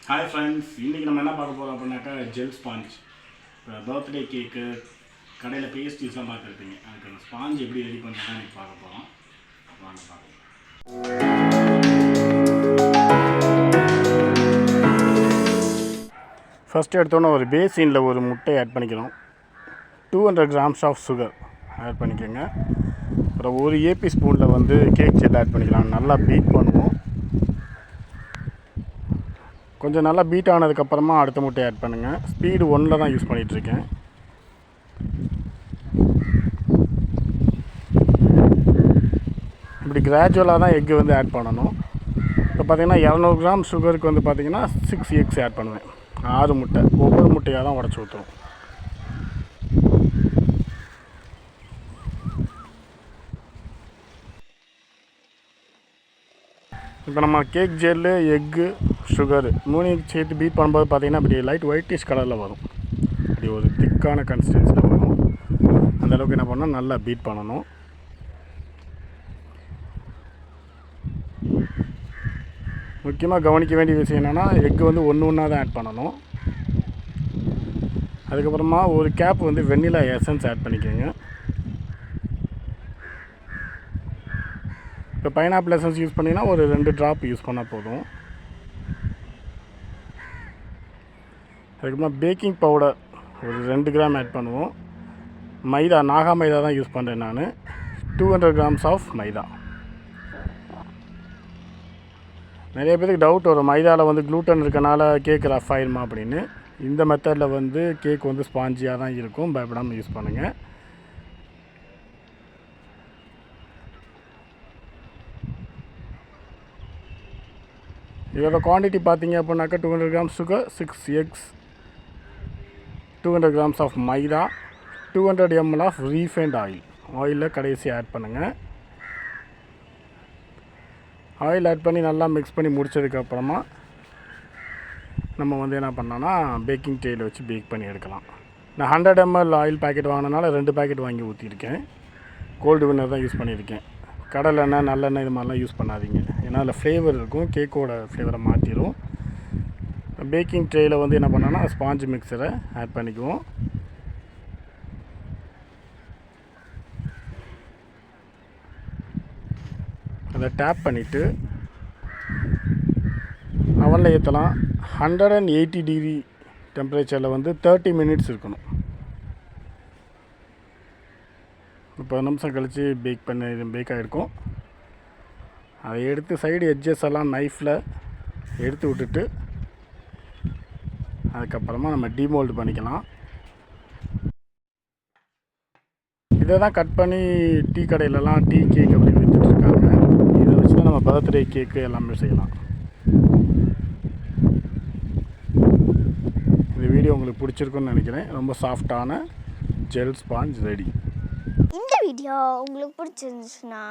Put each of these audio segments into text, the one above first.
Hi friends, இன்றைக்கி நம்ம என்ன பார்க்க போகிறோம் அப்படின்னாக்கா ஜெல் ஸ்பாஞ்ச். இப்போ பர்த்டே கேக்கு கடையில் பேஸ்ட்ரீஸ்லாம் பார்த்துருப்பீங்க. அதுக்கு அந்த ஸ்பாஞ்ச் எப்படி ரெடி பண்ணுறதுன்னு எனக்கு பார்க்க போகிறோம். வாங்க பார்க்கலாம். ஃபஸ்ட்டு எடுத்தோன்னே ஒரு பேசினில் ஒரு முட்டை ஆட் பண்ணிக்கணும். 200 grams ஆஃப் சுகர் ஆட் பண்ணிக்கோங்க. அப்புறம் ஒரு ஏபி ஸ்பூனில் வந்து கேக் ஜெல் ஆட் பண்ணிக்கலாம். நல்லா பீட் பண்ணுவோம். கொஞ்சம் நல்லா பீட் ஆனதுக்கப்புறமா அடுத்த முட்டையை ஆட் பண்ணுங்கள். ஸ்பீடு 1 தான் யூஸ் பண்ணிகிட்ருக்கேன். இப்படி கிராஜுவலாக தான் எக்கு வந்து ஆட் பண்ணணும். இப்போ பார்த்திங்கன்னா 200 grams சுகருக்கு வந்து பார்த்திங்கன்னா 6 eggs ஆட் பண்ணுவேன். 6 முட்டை, ஒவ்வொரு முட்டையாக தான் உடச்சி ஊற்றுவோம். இப்போ நம்ம கேக் ஜெல்லு, எக்கு, சுகரு 3 சேர்த்து பீட் பண்ணும்போது பார்த்திங்கன்னா அப்படி லைட் ஒயிட்டிஷ் கலரில் வரும். அப்படி ஒரு திக்கான கன்சிஸ்டன்சியில் வரும். அந்தளவுக்கு என்ன பண்ணால் நல்லா பீட் பண்ணணும். முக்கியமாக கவனிக்க வேண்டிய விஷயம் என்னென்னா, எக்கு வந்து ஒன்றா தான் ஆட் பண்ணணும். அதுக்கப்புறமா ஒரு கேப் வந்து வெண்ணிலா எசன்ஸ் ஆட் பண்ணிக்கோங்க. இப்போ பைனாப்பிள் எசன்ஸ் யூஸ் பண்ணிங்கன்னா ஒரு 2 ட்ராப் யூஸ் பண்ணால் போதும். அதுக்கப்புறமா பேக்கிங் பவுடர் ஒரு 2 கிராம் ஆட் பண்ணுவோம். மைதா, நாகா மைதா தான் யூஸ் பண்ணுறேன் நான். 200 grams ஆஃப் மைதா. நிறைய பேருக்கு டவுட் வரும், மைதாவில் வந்து க்ளூட்டன் இருக்கனால கேக் ரஃப் ஆயிருமா அப்படின்னு. இந்த மெத்தடில் வந்து கேக் வந்து ஸ்பாஞ்சியாக தான் இருக்கும். பயப்படாமல் யூஸ் பண்ணுங்கள். இதோட குவான்டிட்டி பார்த்தீங்க அப்படின்னாக்கா 200 grams sugar, 6 eggs, 200 grams of maida, 200 ml of refined ஆயிலில் கடைசி ஆட் பண்ணுங்கள். ஆயில் ஆட் பண்ணி நல்லா மிக்ஸ் பண்ணி முடித்ததுக்கப்புறமா நம்ம வந்து என்ன பண்ணோன்னா பேக்கிங் ட்ரேயில் வச்சு பேக் பண்ணி எடுக்கலாம். நான் 100 ml ஆயில் பேக்கெட் வாங்கினால 2 பேக்கெட் வாங்கி ஊற்றிருக்கேன். கோல்டு வின்னர் தான் யூஸ் பண்ணியிருக்கேன். கடலெண்ணெய், நல்லெண்ணெய் இது மாதிரிலாம் யூஸ் பண்ணாதீங்க. ஏன்னா அதில் ஃப்ளேவர் இருக்கும், கேக்கோட ஃப்ளேவரை மாற்றிடும். பேக்கிங் ட்ரேயில் வந்து என்ன பண்ணோன்னா ஸ்பாஞ்ச் மிக்சரை ஆட் பண்ணிக்குவோம். அதை டேப் பண்ணிவிட்டு அவனில் ஏற்றலாம். 180 டிகிரி டெம்பரேச்சரில் வந்து 30 minutes இருக்கணும். 30 நிமிஷம் கழித்து பேக் ஆகிருக்கும். அதை எடுத்து சைடு எட்ஜஸ் எல்லாம் நைஃப்பில் எடுத்து விட்டுட்டு அதுக்கப்புறமா நம்ம டீமோல்டு பண்ணிக்கலாம். இதை தான் கட் பண்ணி டீ கடையிலலாம் டீ கேக் அப்படி விற்றுட்ருக்காங்க. இதை வச்சு தான் நம்ம பர்த்டே கேக்கு எல்லாமே செய்யலாம். இந்த வீடியோ உங்களுக்கு பிடிச்சிருக்குன்னு நினைக்கிறேன். ரொம்ப சாஃப்டான ஜெல் ஸ்பாஞ்ச் ரெடி. இந்த வீடியோ உங்களுக்கு பிடிச்சிருந்துச்சுன்னா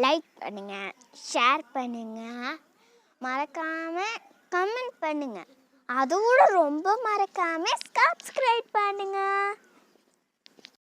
லைக் பண்ணுங்கள், ஷேர் பண்ணுங்கள், மறக்காமல் கமெண்ட் பண்ணுங்கள். அதோட ரொம்ப மறக்காமல் சப்ஸ்கிரைப் பண்ணுங்கள்.